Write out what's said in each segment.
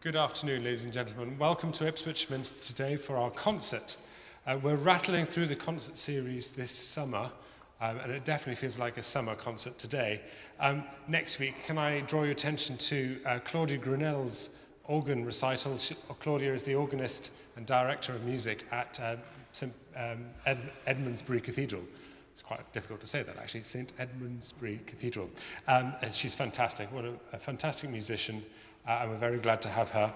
Good afternoon, ladies and gentlemen. Welcome to Ipswich Minster today for our concert. We're rattling through the concert series this summer, and it definitely feels like a summer concert today. Next week, can I draw your attention to Claudia Grunell's organ recital? Claudia is the organist and director of music at St Edmundsbury Cathedral. It's quite difficult to say that, actually, St Edmundsbury Cathedral. And she's fantastic, what a fantastic musician, and we're very glad to have her.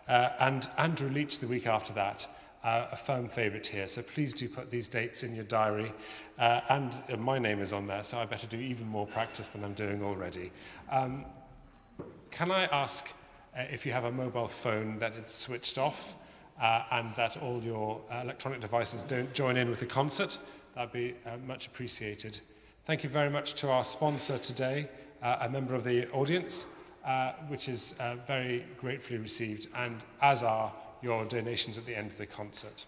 And Andrew Leach the week after that, a firm favourite here, so please do put these dates in your diary. And my name is on there, so I better do even more practice than I'm doing already. Can I ask if you have a mobile phone that it's switched off and that all your electronic devices don't join in with the concert? That'd be much appreciated. Thank you very much to our sponsor today, a member of the audience, which is very gratefully received, and as are your donations at the end of the concert.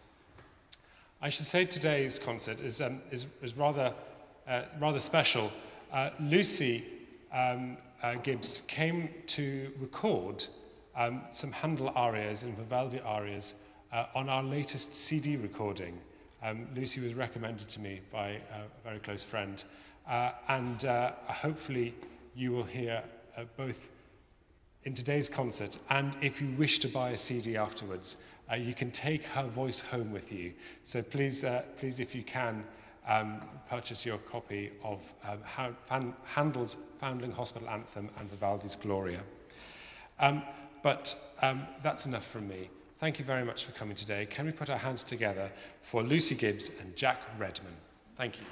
I should say today's concert is rather special. Lucy Gibbs came to record some Handel arias and Vivaldi arias on our latest CD recording. Lucy was recommended to me by a very close friend, and hopefully you will hear both in today's concert, and if you wish to buy a CD afterwards, you can take her voice home with you. So please, if you can, purchase your copy of Handel's Foundling Hospital Anthem and Vivaldi's Gloria. But that's enough from me. Thank you very much for coming today. Can we put our hands together for Lucy Gibbs and Jack Redman? Thank you.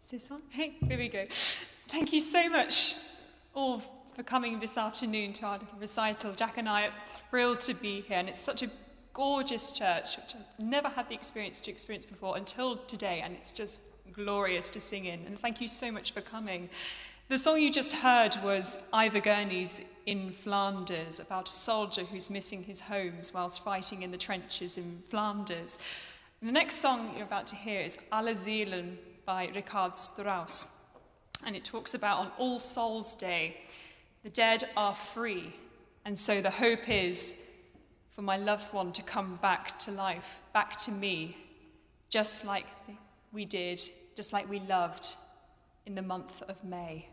Is this on? Hey, here we go. Thank you so much all for coming this afternoon to our little recital. Jack and I are thrilled to be here, and it's such a gorgeous church, which I've never had the experience before until today, and it's just glorious to sing in. And thank you so much for coming. The song you just heard was Ivor Gurney's In Flanders, about a soldier who's missing his homes whilst fighting in the trenches in Flanders. And the next song you're about to hear is Alle Seelen by Richard Strauss. And it talks about on All Souls Day, the dead are free. And so the hope is for my loved one to come back to life, back to me, just like we did, just like we loved in the month of May.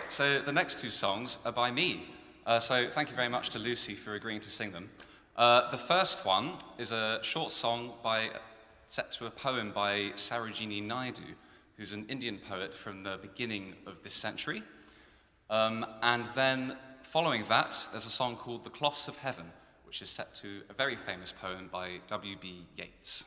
So the next two songs are by me. So thank you very much to Lucy for agreeing to sing them. The first one is a short song set to a poem by Sarojini Naidu, who's an Indian poet from the beginning of this century. And then following that, there's a song called The Cloths of Heaven, which is set to a very famous poem by W.B. Yeats.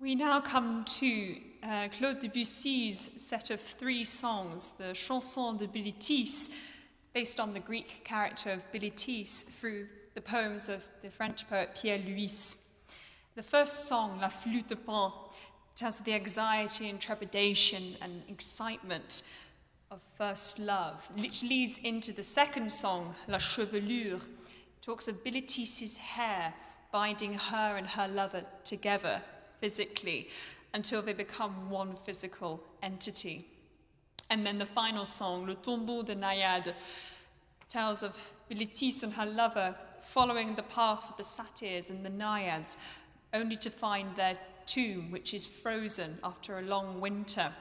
We now come to Claude Debussy's set of 3 songs, the Chanson de Bilitis, based on the Greek character of Bilitis through the poems of the French poet Pierre Louis. The first song, La Flûte de Pan, tells the anxiety and trepidation and excitement of first love, which leads into the second song, La Chevelure, talks of Bilitis' hair binding her and her lover together physically until they become one physical entity. And then the final song, Le Tombeau de Naïade, tells of Bilitis and her lover following the path of the satyrs and the naiads, only to find their tomb, which is frozen after a long winter.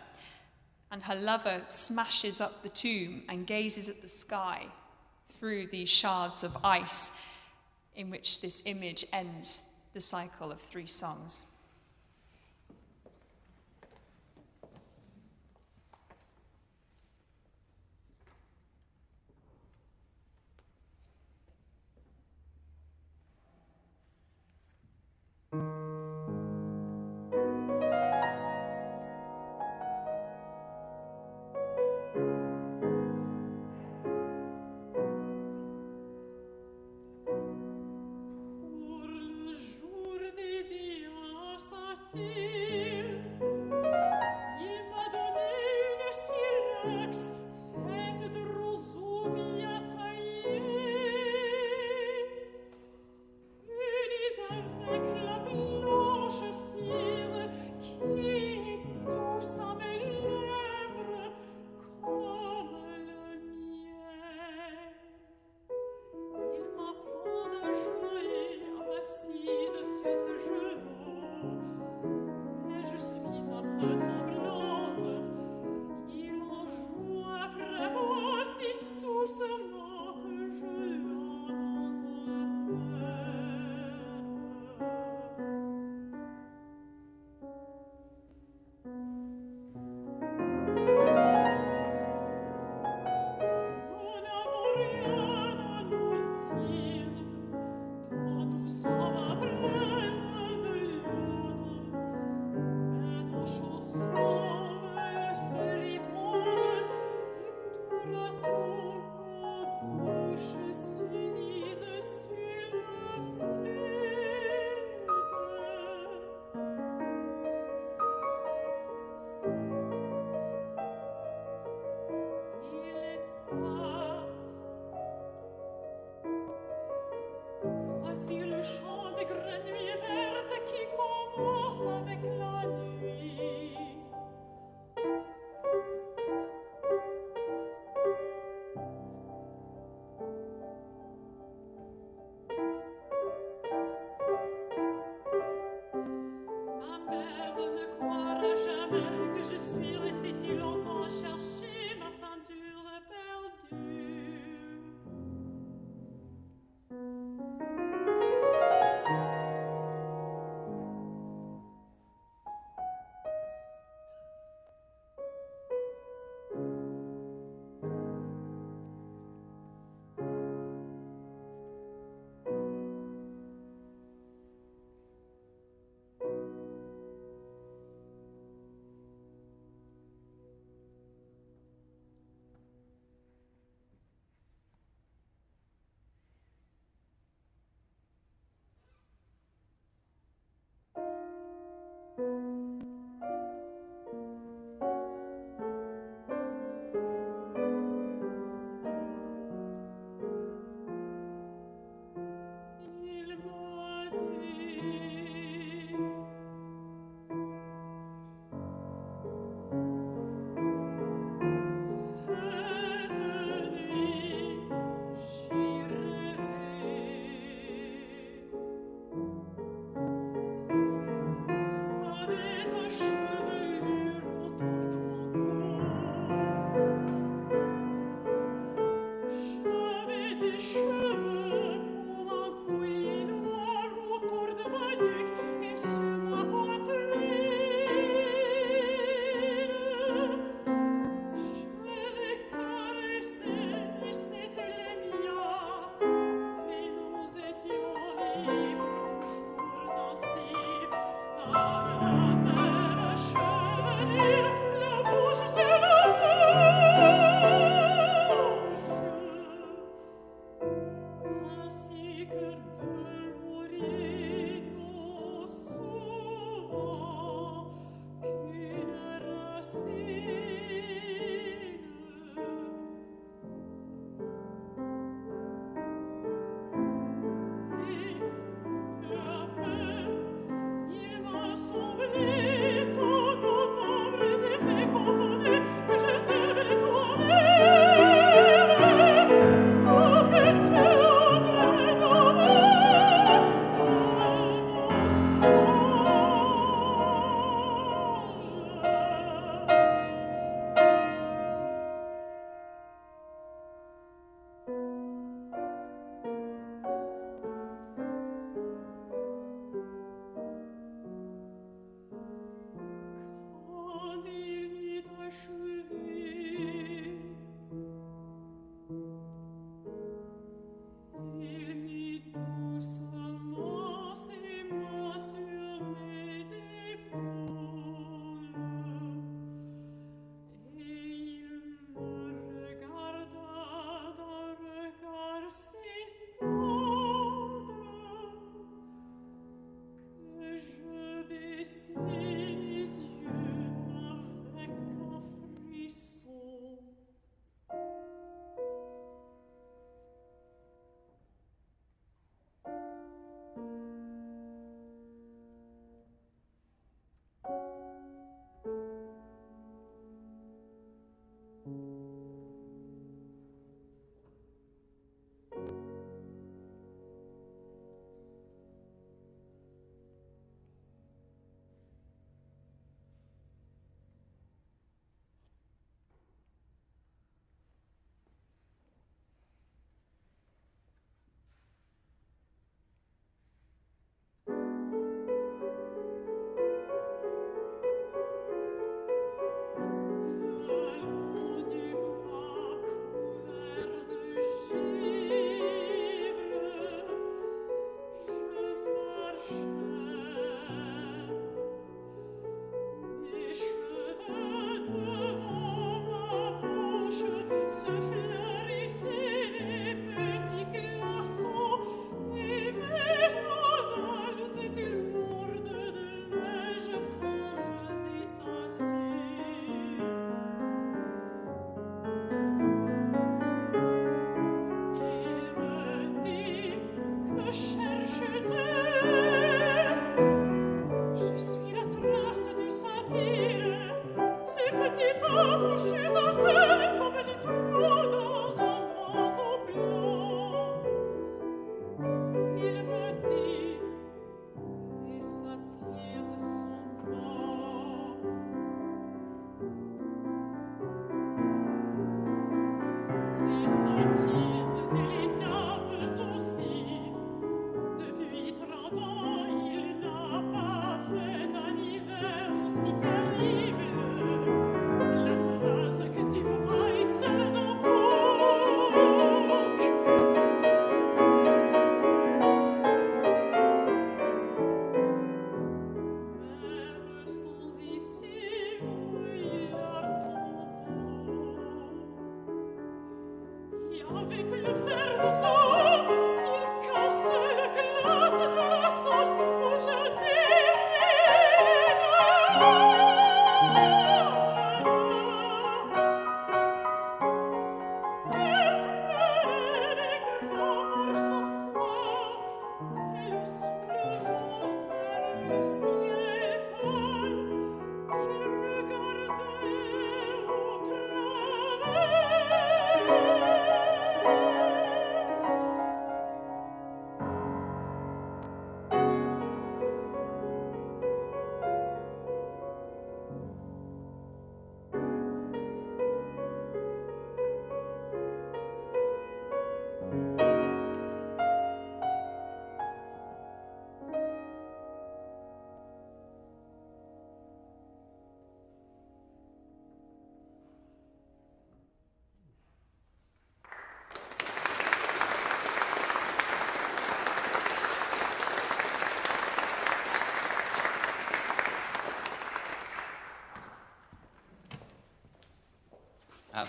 And her lover smashes up the tomb and gazes at the sky through these shards of ice, in which this image ends the cycle of 3 songs.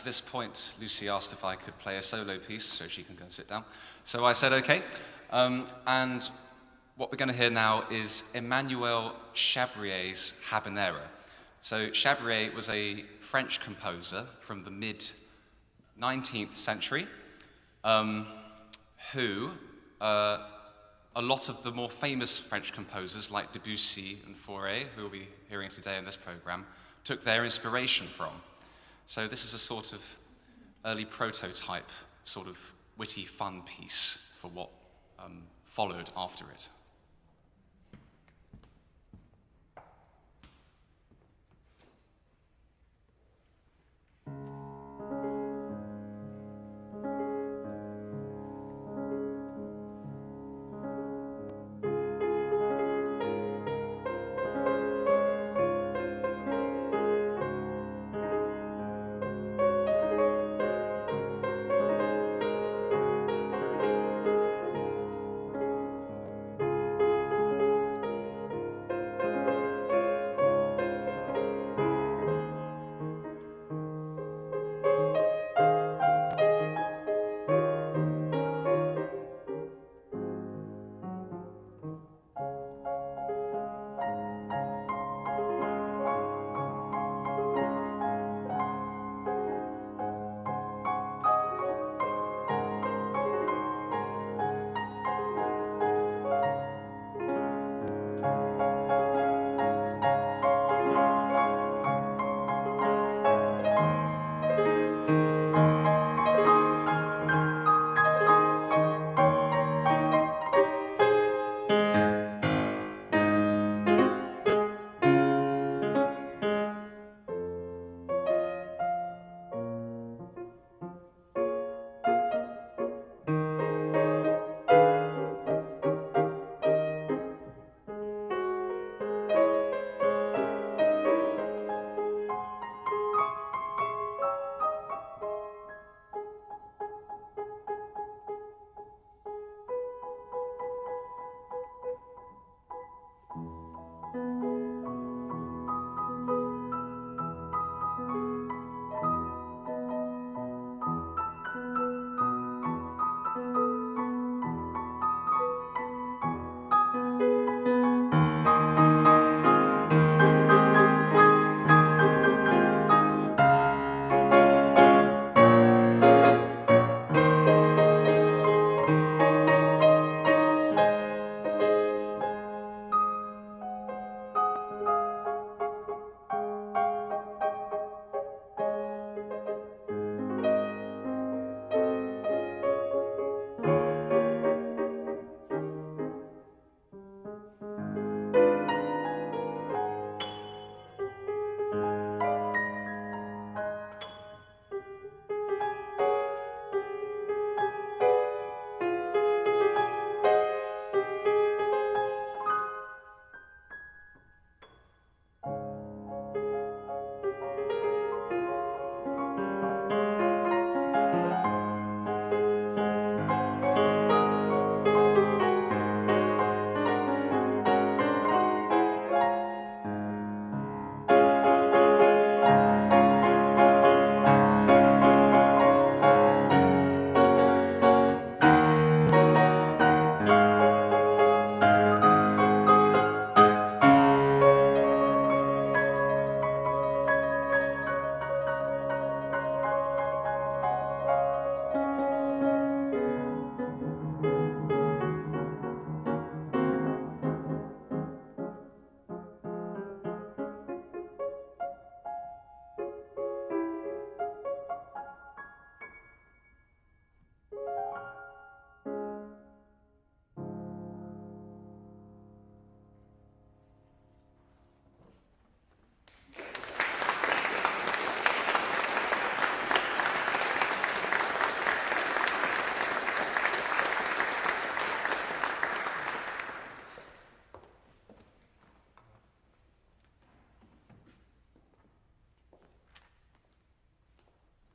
at this point, Lucy asked if I could play a solo piece so she can go and sit down. So I said, okay. And what we're going to hear now is Emmanuel Chabrier's Habanera. So Chabrier was a French composer from the mid-19th century, who a lot of the more famous French composers like Debussy and Fauré, who we'll be hearing today in this program, took their inspiration from. So this is a sort of early prototype, sort of witty, fun piece for what followed after it.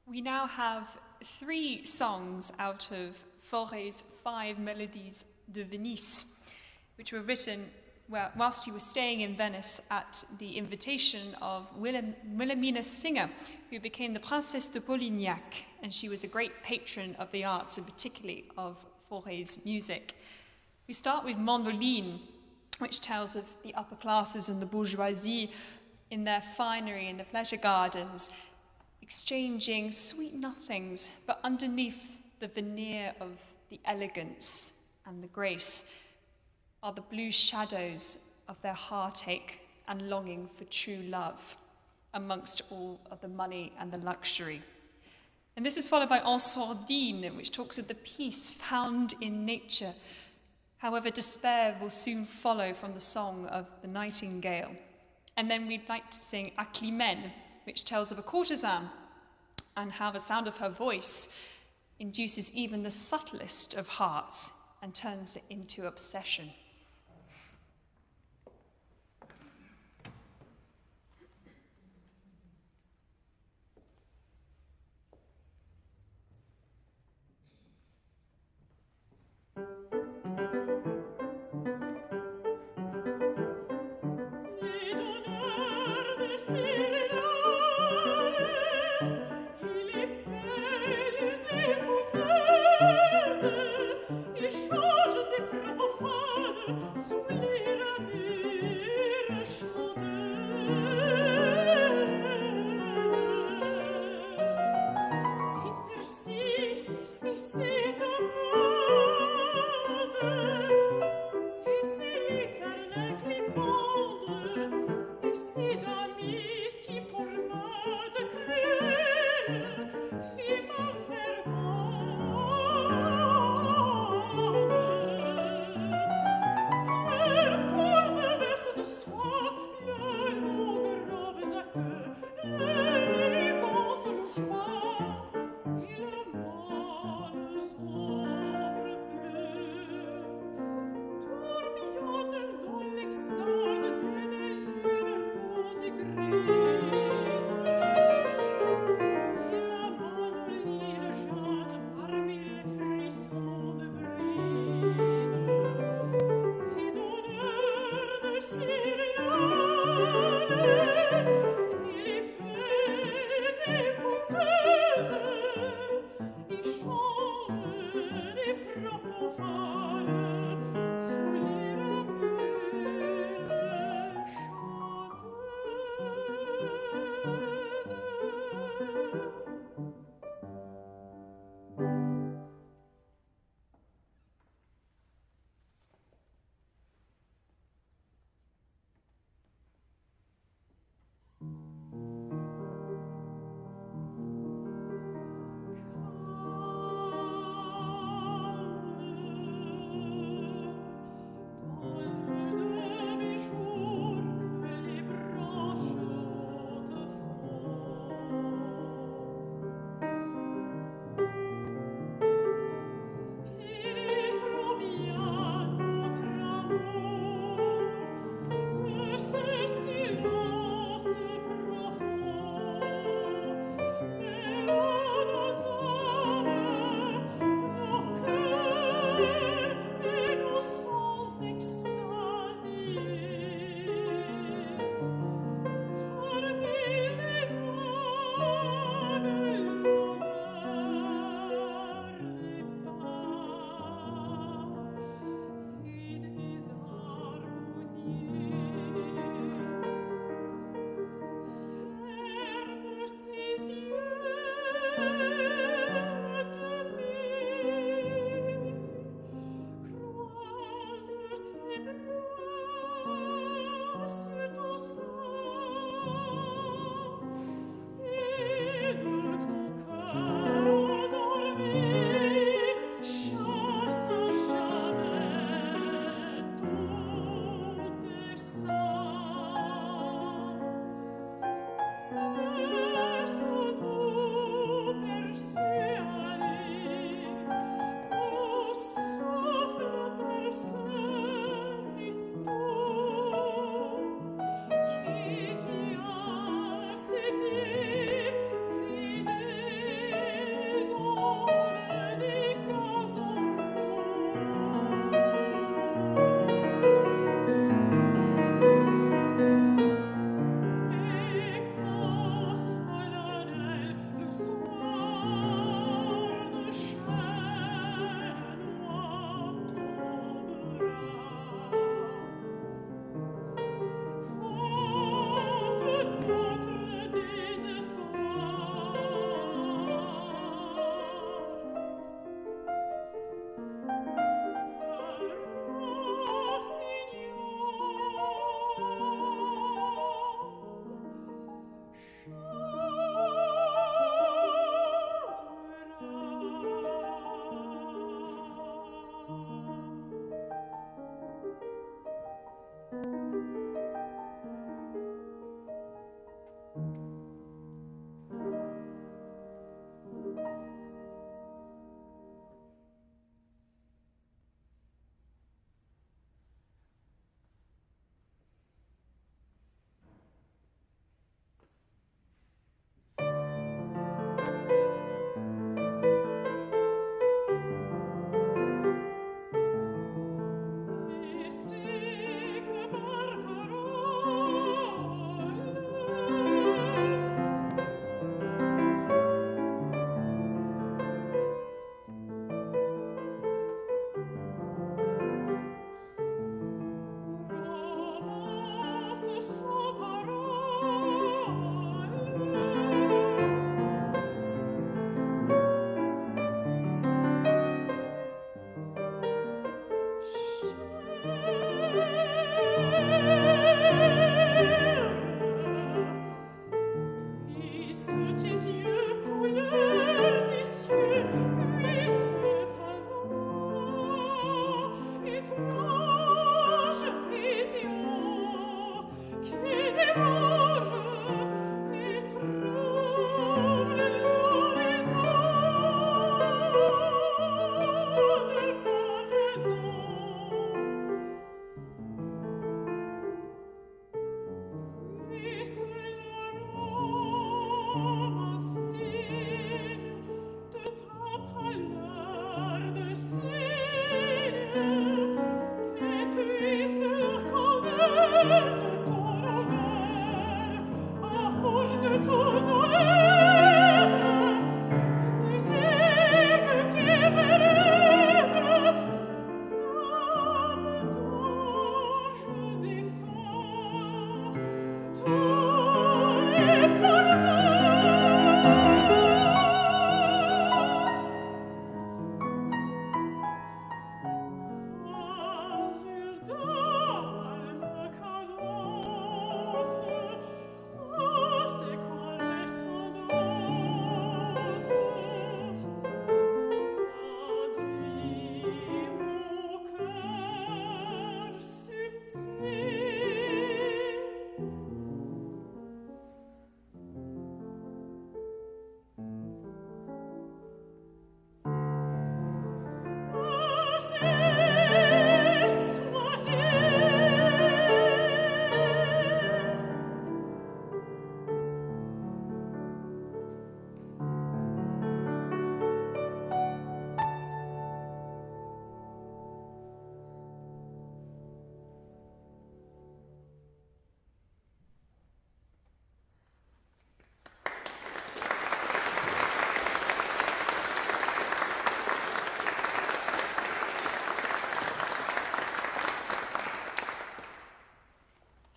We now have 3 songs out of Fauré's 5 Melodies de Venise, which were written whilst he was staying in Venice at the invitation of Wilhelmina Singer, who became the Princesse de Polignac, and she was a great patron of the arts, and particularly of Fauré's music. We start with Mandoline, which tells of the upper classes and the bourgeoisie in their finery in the pleasure gardens, exchanging sweet nothings, but underneath the veneer of the elegance and the grace are the blue shadows of their heartache and longing for true love, amongst all of the money and the luxury. And this is followed by En Sordine, which talks of the peace found in nature. However, despair will soon follow from the song of the nightingale. And then we'd like to sing Aclimène, which tells of a courtesan and how the sound of her voice induces even the subtlest of hearts and turns it into obsession. Qui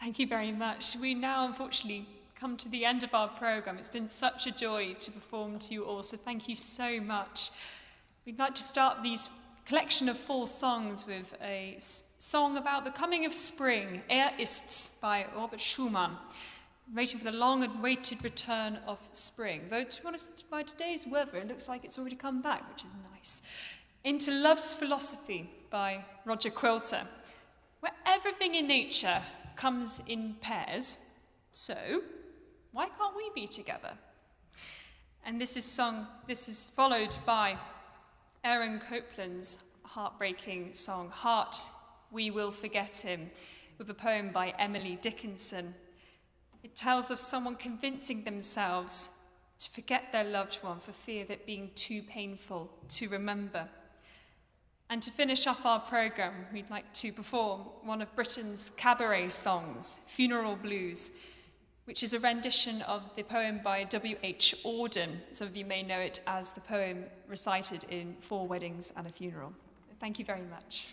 Thank you very much. We now, unfortunately, come to the end of our programme. It's been such a joy to perform to you all, so thank you so much. We'd like to start these collection of 4 songs with a song about the coming of spring, Ist's by Robert Schumann, waiting for the long-awaited return of spring. Though, to be honest, by today's weather, it looks like it's already come back, which is nice. Into Love's Philosophy by Roger Quilter, where everything in nature comes in pairs, so why can't we be together? And this is followed by Aaron Copland's heartbreaking song, Heart, We Will Forget Him, with a poem by Emily Dickinson. It tells of someone convincing themselves to forget their loved one for fear of it being too painful to remember. And to finish off our programme, we'd like to perform one of Britain's cabaret songs, Funeral Blues, which is a rendition of the poem by W.H. Auden. Some of you may know it as the poem recited in 4 Weddings and a Funeral. Thank you very much.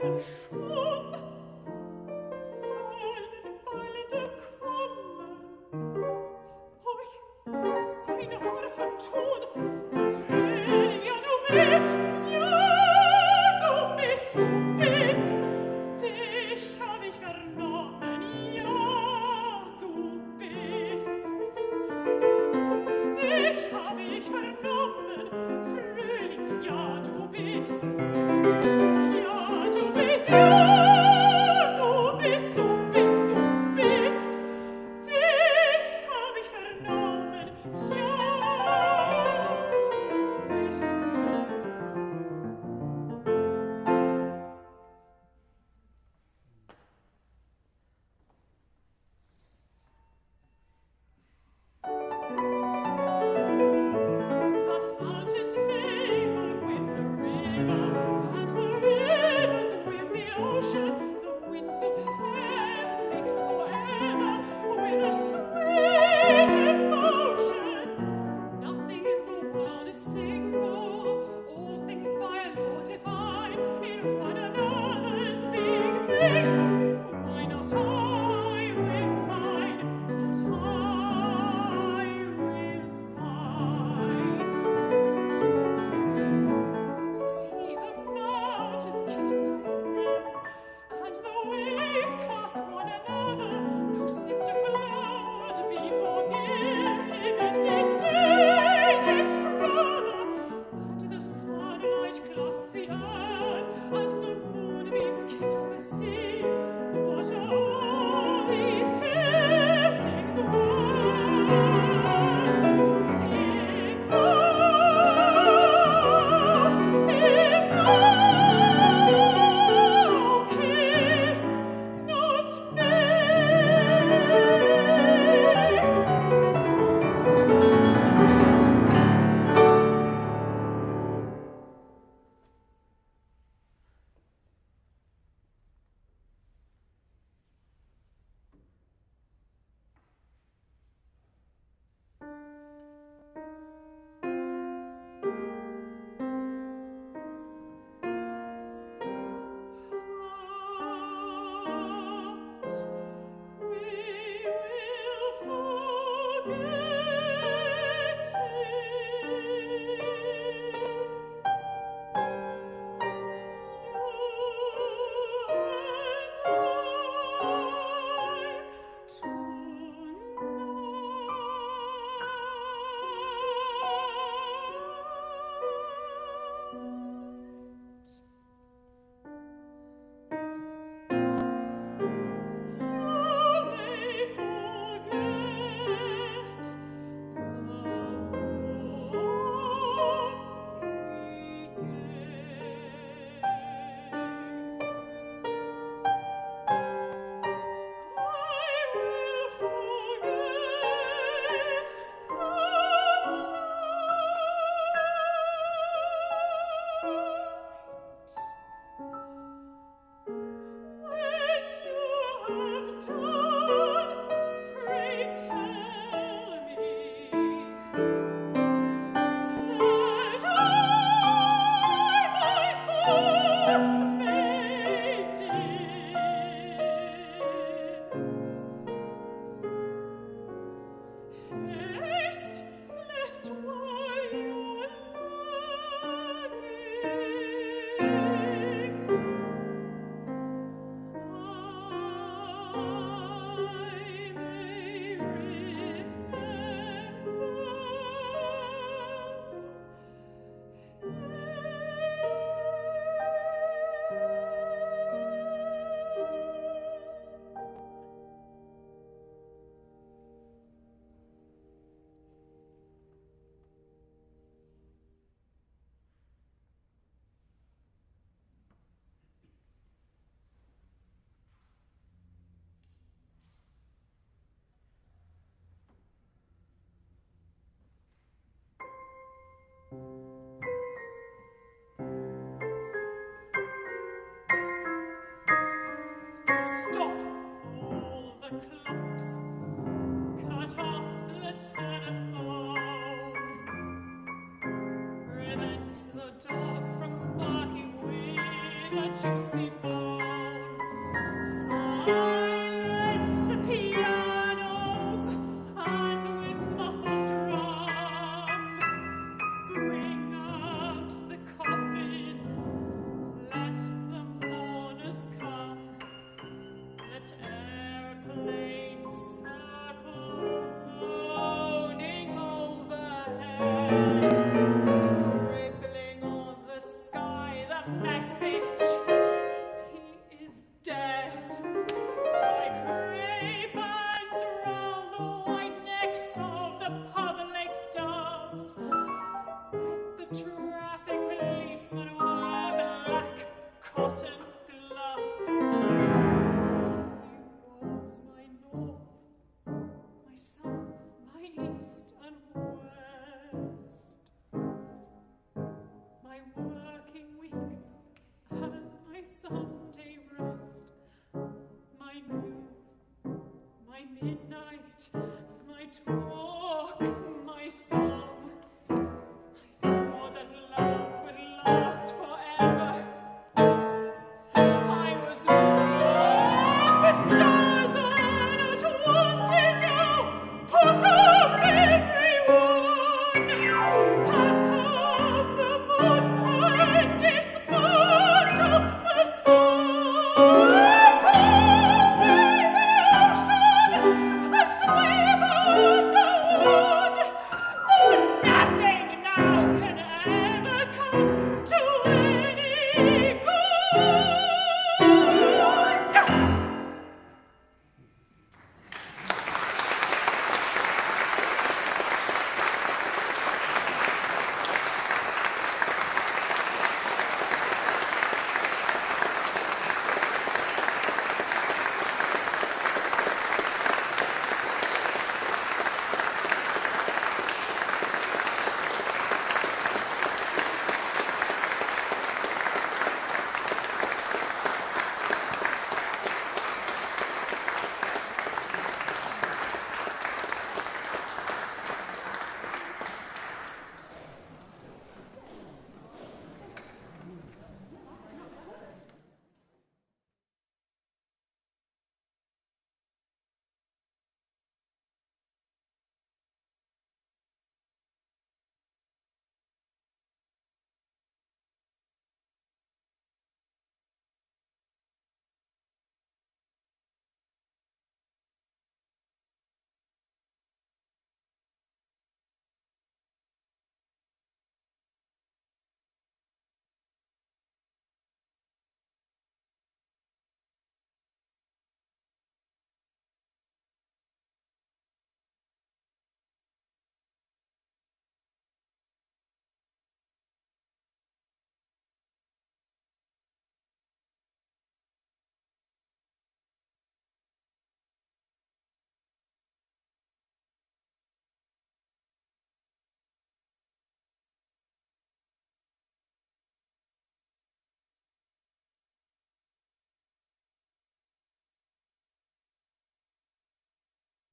And the Stop all the clocks. Cut off the telephone. Prevent the dog from barking with a juicy bone.